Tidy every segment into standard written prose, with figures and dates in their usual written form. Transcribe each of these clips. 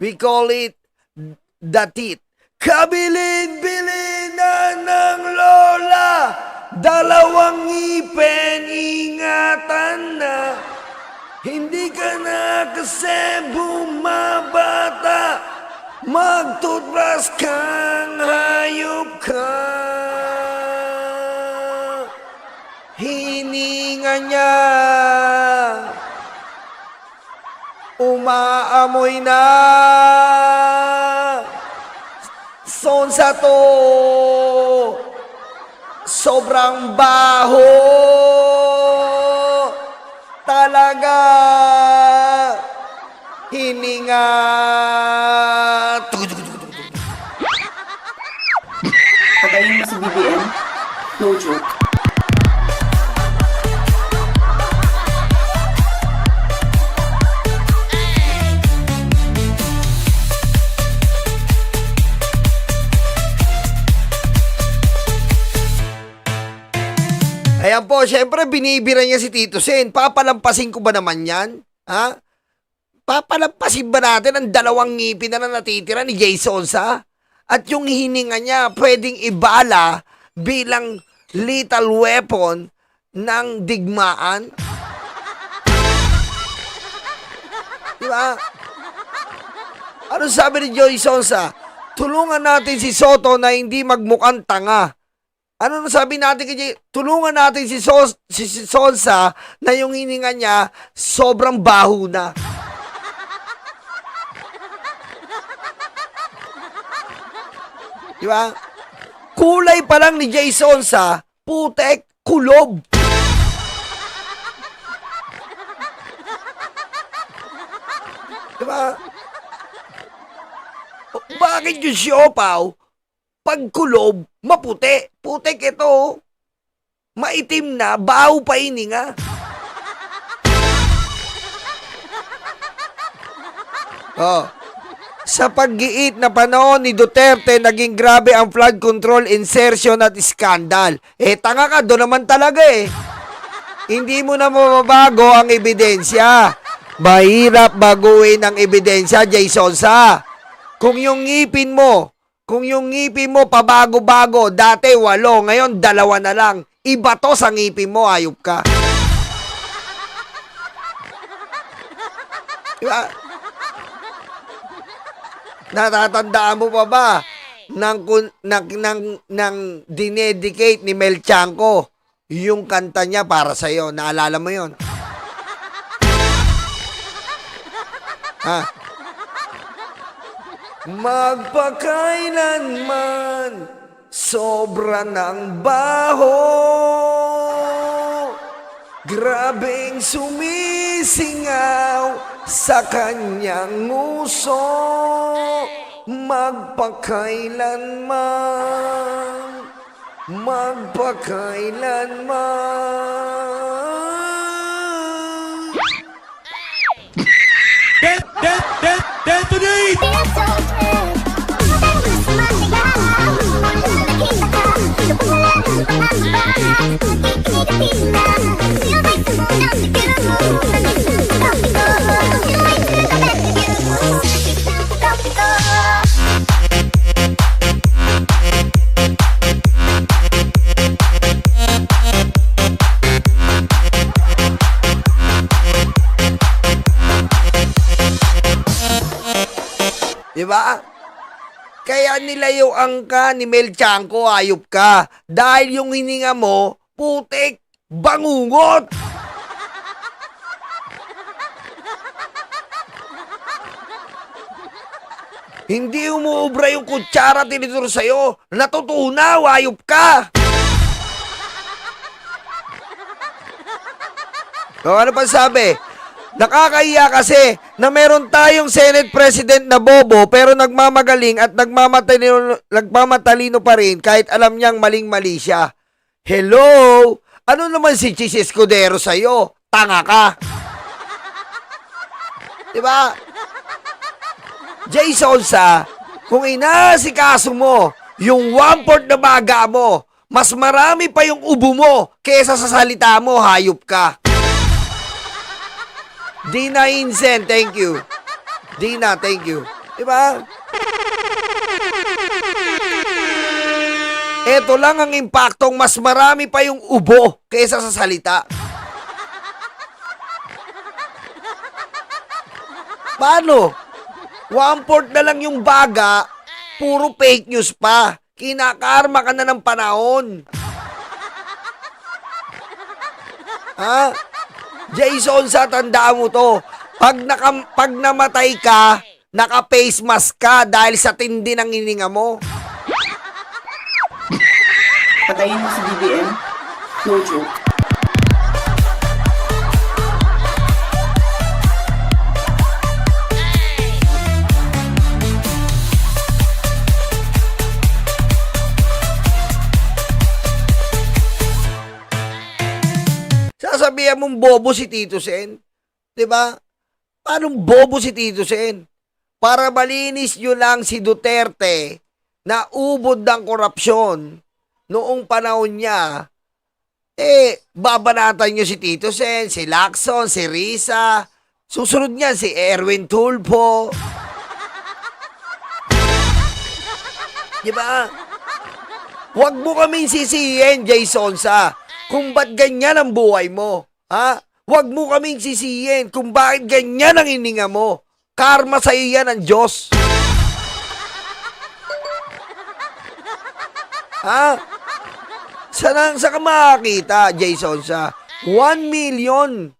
We call it the teeth. Kabilin-bilin na ng lola, dalawang ngipin, ingatan na. Hindi ka na kasi bumabata, magtutbrush kang hayop ka. Hininga niya, umaamoy na. Sonsa to, sobrang baho. Talaga, hininga. Patayin mo si BBM? No joke. Ayan po, syempre binibira niya si Tito Sen. Papalampasin ko ba naman yan? Ha? Papalampasin ba natin ang dalawang ngipin na natitira ni Jay Sonsa? At yung hininga niya pwedeng ibala bilang lethal weapon ng digmaan? Diba? Ano sabi ni Jay Sonsa? Tulungan natin si Soto na hindi magmukhang tanga. Ano sabi natin kay tulungan natin si Sonsa na yung hininga niya sobrang baho na. Diba? Kulay pa lang ni Jay Sonsa, putek, kulob. Diba? Bakit yung siopaw, pag kulob, maputi? Putek ito. Maitim na, baho pa hininga. Oh. Sa paggiit na panahon ni Duterte, naging grabe ang flood control insertion at skandal. Tanga ka, doon naman talaga Hindi mo na mababago ang ebidensya. Mahirap baguhin ang ebidensya, Jay Sonsa. Kung yung ngipin mo pabago-bago, dati 8, ngayon 2 na lang. Iba to sa ngipin mo, ayop ka. Diba? Natatandaan mo pa ba nang dinedicate ni Mel Chanco yung kanta niya para sa'yo? Naalala mo yon? Ha? Magpakailanman, sobra ng baho. Grabeng sumisingaw sa kanyang nguso. Magpakailanman, magpakailanman. Detonate! Diba? Kaya nilayuan ka ni Mel Chanco, ayop ka. Dahil yung hininga mo, putik, bangungot. Hindi umuubra yung kutsara tinituro sa'yo. Natutunaw, ayop ka. O ano pa sabi? Nakakahiya kasi na meron tayong Senate President na bobo pero nagmamagaling at nagmamatalino pa rin kahit alam niyang maling-mali siya. Hello? Ano naman si Chis Escudero sa'yo? Tanga ka. Diba? Jay Sonsa, kung inaasikaso mo yung 1/4 na baga mo, mas marami pa yung ubo mo kesa sa salita mo, hayop ka. Dina Insen, thank you. Dina, thank you. Diba? Ito lang ang impaktong mas marami pa yung ubo kaysa sa salita. Paano? 1/4 na lang yung baga, puro fake news pa. Kinakarma ka na ng panahon. Ha? Jason, sa tandaan mo to. Pag namatay ka, naka-face mask ka dahil sa tindi ng hininga mo. Patayin mo si BBM? No joke. Sasabihan mong bobo si Tito Sen. 'Di ba? Paano bobo si Tito Sen? Para malinis nyo lang si Duterte na ubod ng korupsyon noong panahon niya, babanatan nyo si Tito Sen, si Lacson, si Risa, susunod niyan si Erwin Tulfo. Diba? Huwag mo kaming sisihin, Jason, kung ba't ganyan ang buhay mo. Ha? Huwag mo kaming sisihin kung bakit ganyan ang hininga mo. Karma sa iyo yan ng Diyos. Ha? Saan ka makakita, Jason, 1 million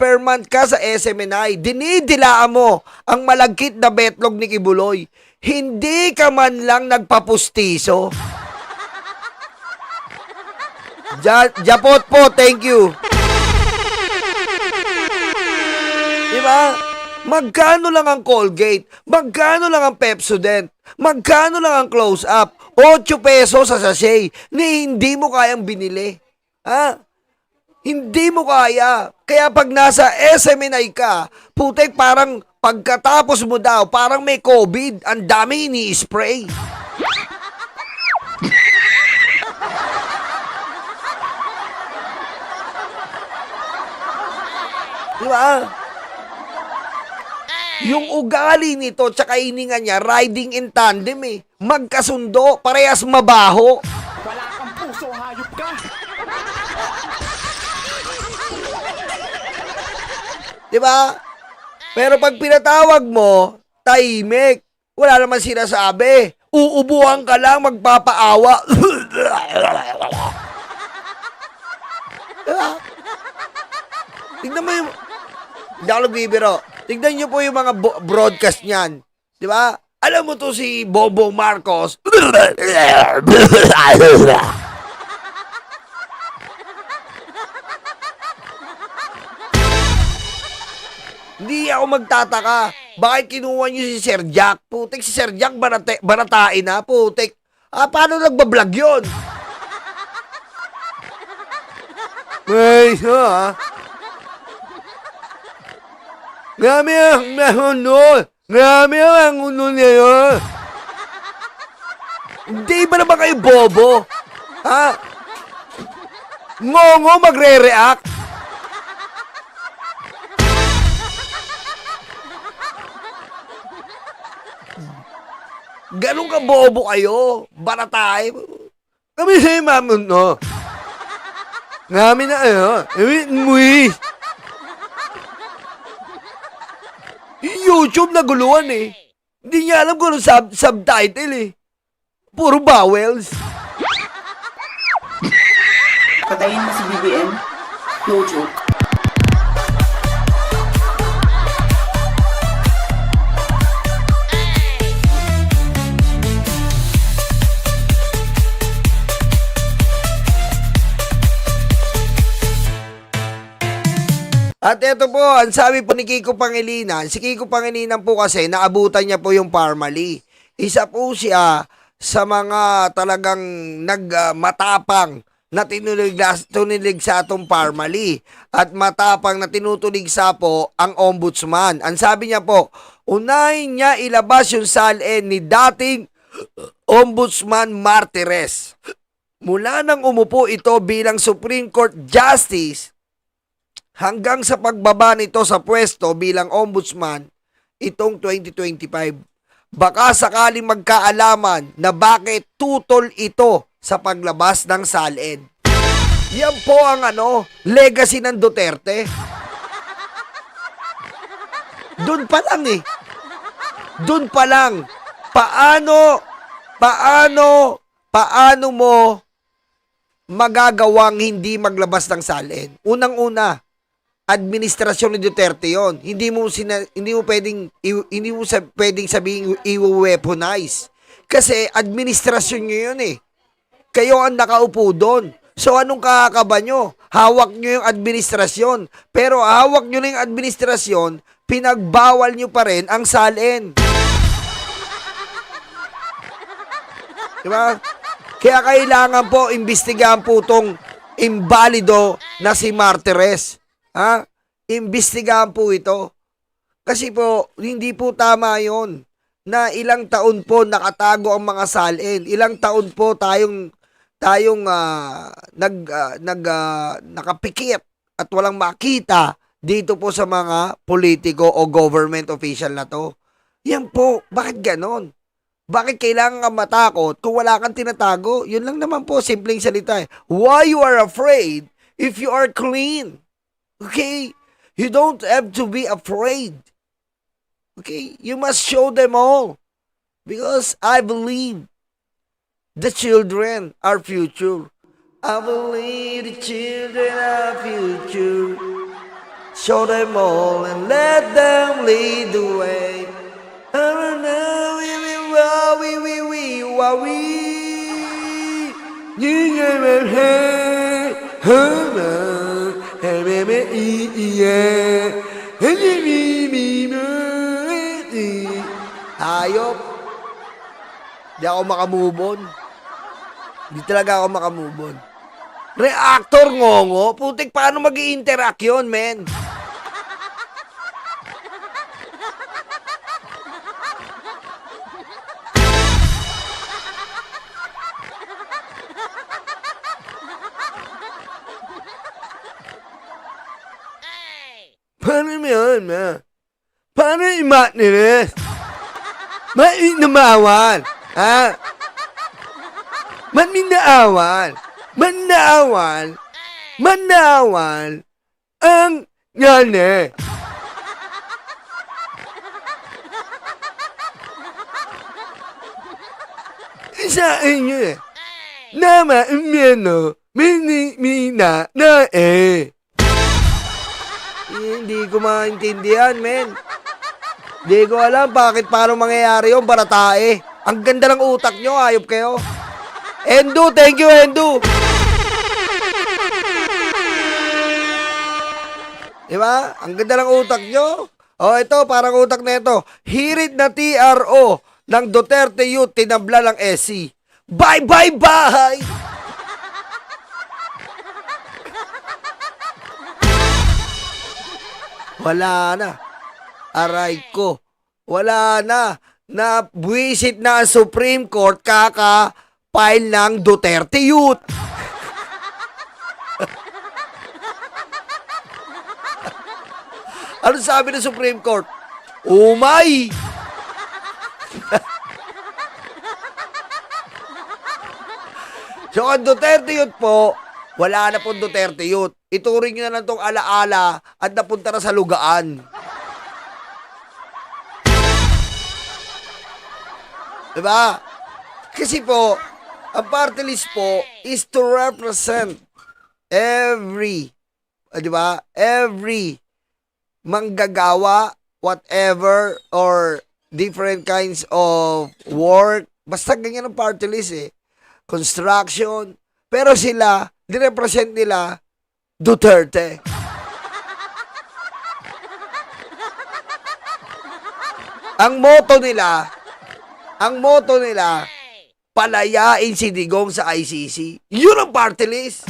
per month ka sa SMNI. Dinidilaan mo ang malagkit na betlog ni Kibuloy. Hindi ka man lang nagpapustiso. Japot po, thank you. Diba? Magkano lang ang Colgate? Magkano lang ang Pepsodent? Magkano lang ang close-up? 8 pesos sa sachet ni hindi mo kayang binili. Ha? Hindi mo kaya. Kaya pag nasa SMNI ka, putek parang pagkatapos mo daw, parang may COVID, ang dami ini-spray. Diba? Yung ugali nito tsaka hininga niya, riding in tandem eh. Magkasundo, parehas mabaho. Wala kang puso, hayop ka! Diba? Pero pag pinatawag mo, tahimik. Wala naman sinasabi. Uubuhan ka lang, magpapaawa. Diba? Tignan mo yung... Hindi ako nagbibiro. Tignan nyo po yung mga broadcast niyan. Di ba? Alam mo to si Bobo Marcos. Hindi ako magtataka. Bakit kinuha nyo si Sir Jack? Putik, si Sir Jack baratain na. Putik. Paano nagbablog yun? Ay, Grabe ang nahuno. Grabe ang uno niya. Hindi ba naman kayo bobo? Ha? Ngongo magre-react? Ganun ka bobo kayo. Baratay. Kami sa'yo mamon, no? Ngami na mui. YouTube naguluhan eh. Hindi niya alam kung anong subtitle eh. Puro vowels. Patayin mo si BBM? No joke. At ito po, ang sabi po ni Kiko Pangilinan, si Kiko Pangilinan po kasi naabutan niya po yung Parmali. Isa po siya sa mga talagang matapang na tinilig sa atong Parmali at matapang na tinutulig sa po ang ombudsman. Ang sabi niya po, unahin niya ilabas yung salin ni dating Ombudsman Martires. Mula nang umupo ito bilang Supreme Court Justice, hanggang sa pagbaba nito sa pwesto bilang ombudsman itong 2025. baka sakaling magkaalaman na bakit tutol ito sa paglabas ng salin. Yan po ang legacy ng Duterte. Doon pa lang eh. Doon pa lang. Paano mo magagawang hindi maglabas ng salin? Unang-una, administrasyon ni Duterte 'yon. Hindi mo pwedeng sabihin i-weaponize. Kasi administrasyon niyo 'yun eh. Kayo ang nakaupo doon. So anong kakaba nyo? Hawak nyo yung administrasyon. Pero hawak nyo na yung administrasyon, pinagbawal nyo pa rin ang salin. Diba? Kaya kailangan po imbestigahan po itong imbalido na si Martires. Ha? Imbestigahan po ito. Kasi po, hindi po tama yon na ilang taon po nakatago ang mga salin. Ilang taon po tayong nakapikit at walang makita dito po sa mga politiko o government official na to. Yan po, bakit ganon? Bakit kailangan ka matakot kung wala kang tinatago? Yun lang naman po, simpleng salita eh. Why you are afraid if you are clean? Okay? You don't have to be afraid. Okay? You must show them all. Because I believe the children are future. I believe the children are future. Show them all and let them lead the way. Hayop. Di ako makamove on. Di talaga ako makamove on. Reactor ngongo? Putik, paano mag-i-interact yun, men? Paano yun, ma? Paano i-matness? Namawan. Ha? Manawan ang ngane. Sa inyo eh. Nama imeno, mina na eh. Hindi ko maintindihan, men. Hindi ko alam bakit paano mangyayari yung baratae. Ang ganda ng utak nyo, ayop kayo. Endu, thank you, Endu. Diba? Ang ganda ng utak nyo. O, ito, parang utak na ito. Hirit na TRO ng Duterte Youth, tinabla ng SC. Bye, bye, bye! Wala na. Aray ko. Wala na. Nabwisit na ang Supreme Court kaka-file ng Duterte Youth. Ano sabi ng Supreme Court? Umay! So, ang Duterte Youth po, wala na pong Duterte Youth. Ituring nyo na lang itong alaala at napunta na sa lugaan. Diba? Kasi po, ang party list po is to represent every manggagawa, whatever, or different kinds of work. Basta ganyan ang party list eh. Construction. Pero sila, direpresent nila Duterte. Ang motto nila, palayain si Digong sa ICC. Yun ang party list.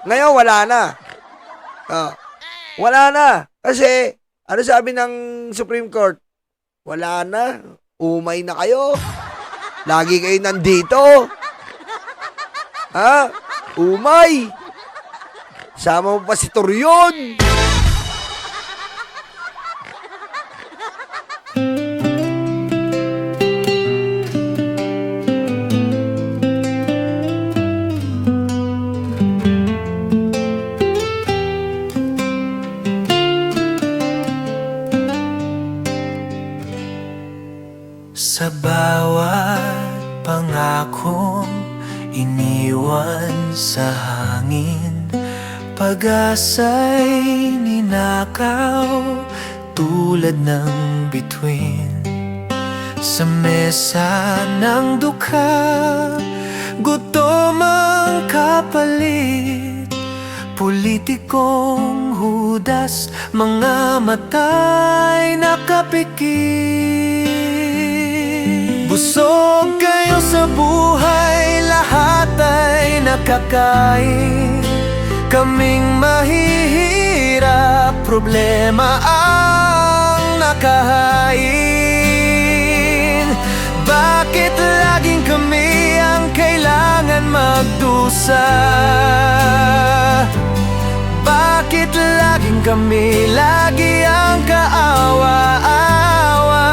Ngayon, wala na. Wala na. Kasi, ano sabi ng Supreme Court? Wala na. Umay na kayo. Lagi kayo nandito. Umay. Sama mo pa si Torion. akong iniwan sa hangin. Pag-asa'y ninakaw tulad ng bituin. Sa mesa ng dukha, gutom ang kapalit. Politikong hudas, mga mata'y nakapikit. Busog kayo sa buhay, lahat ay nakakain. Kaming mahihirap, problema ang nakahain. Bakit laging kami ang kailangan magdusa? Bakit laging kami, lagi ang kaawa-awa?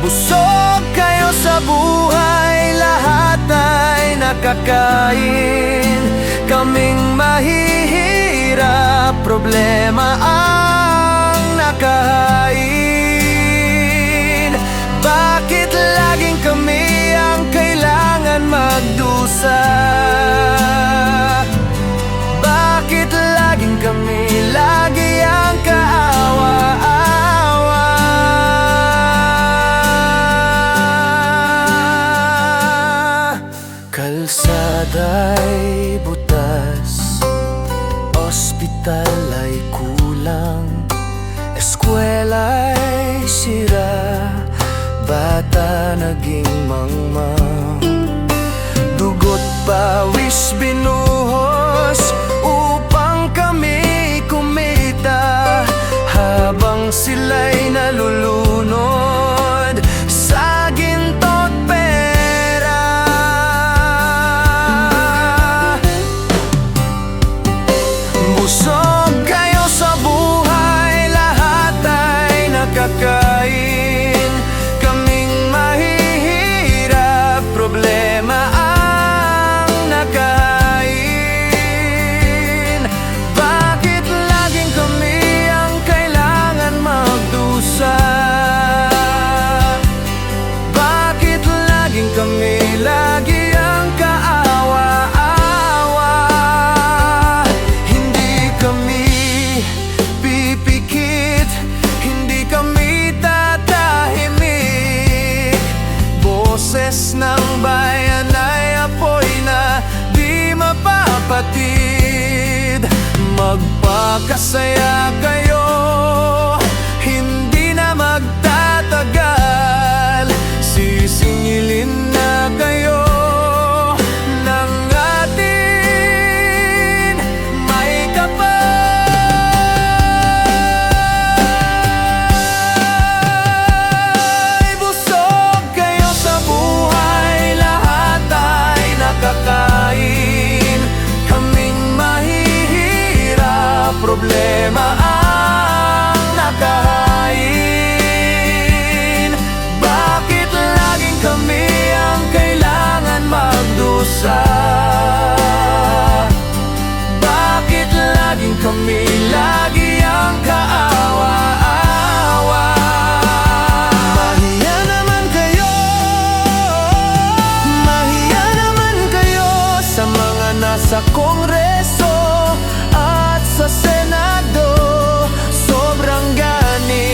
Busog kayo sa buhay, lahat ay nakakain. Kaming mahihirap, problema ang nakahain. Bakit laging kami ang kailangan magdusa? Bakit laging kami, lagi ang kaawa-awa? Kalsada'y butas, ospital ay kulang, eskwela'y sira, bata naging mangmang. Dugot pawis binuhos upang kami kumita, habang sila'y nalulunod sa ginto't pera. Busog kayo sa buhay, lahat ay nakakain. Kaming mahihirap, problema ang nakahain. Bakit laging kami ang kailangan magdusa? Bakit laging kami, lagi ang kaawa-awa? Hindi kami pipikit, hindi kami tatahimik. Boses ng bayan ay apoy na di mapapatid. Magpakasaya kayo, hindi na magtatagal. Sisingilin na kayo ng atin may kapal. Busog kayo sa buhay, lahat ay nakakain. Kaming mahihirap, problema ang nakahain. Bakit laging kami ang kailangan magdusa? Bakit laging kami, lagi ang kaawa-awa? Mahiya naman kayo, mahiya naman kayo sa mga nasa Kongreso at sa Senado. Sobrang ganit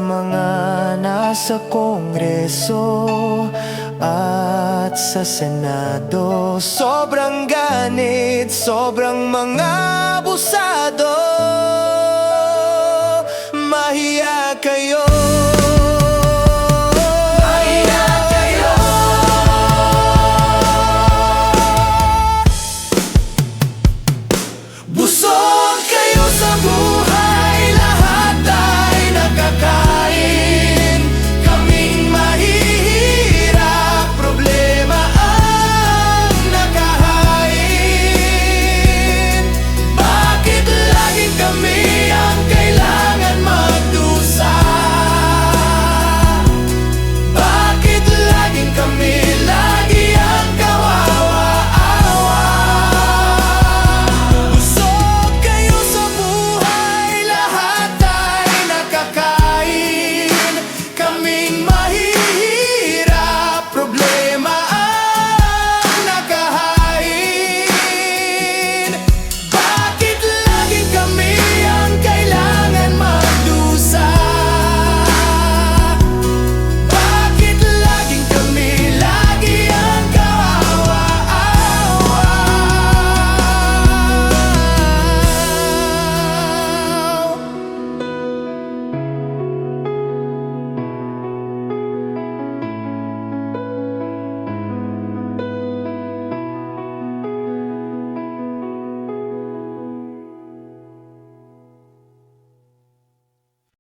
mga nasa Kongreso at sa Senado. Sobrang ganit, sobrang mga abusado.